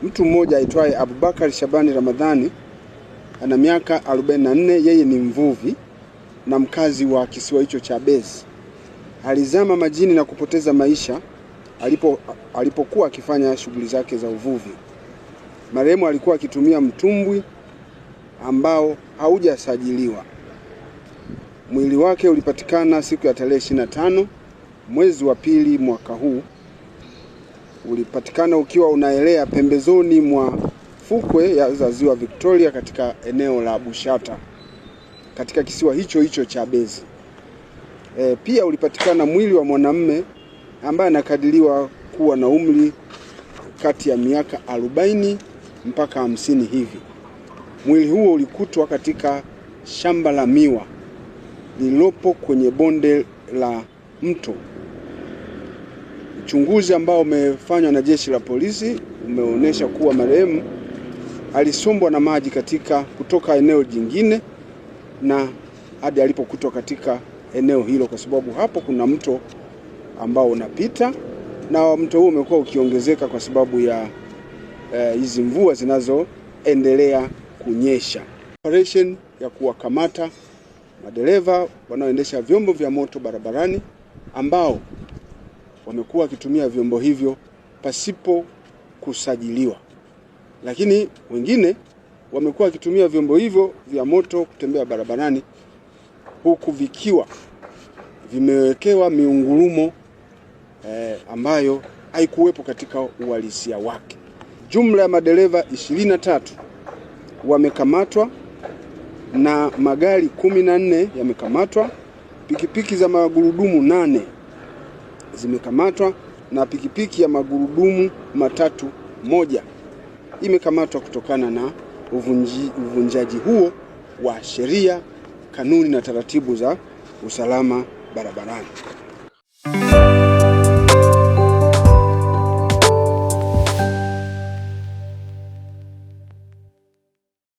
Mtu mmoja aitwaye Abubakar Shabani Ramadhani ana miaka 44, yeye ni mvuvi na mkazi wa kisiwa hicho cha Mbezi. Alizama majini na kupoteza maisha alipokuwa akifanya shughuli zake za uvuvi. Marehemu alikuwa akitumia mtumbwi ambao haujasajiliwa. Mwili wake ulipatikana siku ya tarehe 25 mwezi wa pili mwaka huu. Ulipatikana ukiwa unaelea pembezoni mwa fukwe za ziwa Victoria katika eneo la Bushata katika kisiwa hicho cha Mbezi. Pia ulipatikana mwili wa mwanamume ambaye anakadiriwa kuwa na umri kati ya miaka 40 mpaka 50 hivi. Mwili huo ulikutwa katika shamba la miwa lililopo kwenye bonde la mto. Uchunguzi ambao umefanywa na jeshi la polisi umeonyesha kuwa marehemu alisombwa na maji kutoka eneo jingine na hadi alipokutwa katika eneo hilo, kwa sababu hapo kuna mto ambao unapita na mto huo umekuwa ukiongezeka kwa sababu ya hizi mvua zinazoendelea kunyesha. Operation ya kuwakamata madereva wanaoendesha vyombo vya moto barabarani ambao wamekuwa wakitumia vyombo hivyo pasipo kusajiliwa. Lakini wengine wamekuwa wakitumia vyombo hivyo vya moto kutembea barabarani huku vikiwa vimewekewa miungurumo ambayo haikuwepo katika uhalisia wake. Jumla ya madereva 23 wamekamatwa na magari 14 yamekamatwa. Pikipiki za magurudumu 8 zimekamatwa na pikipiki ya magurudumu matatu 1 imekamatwa kutokana na uvunjaji huo wa sheria, kanuni na taratibu za usalama barabarani.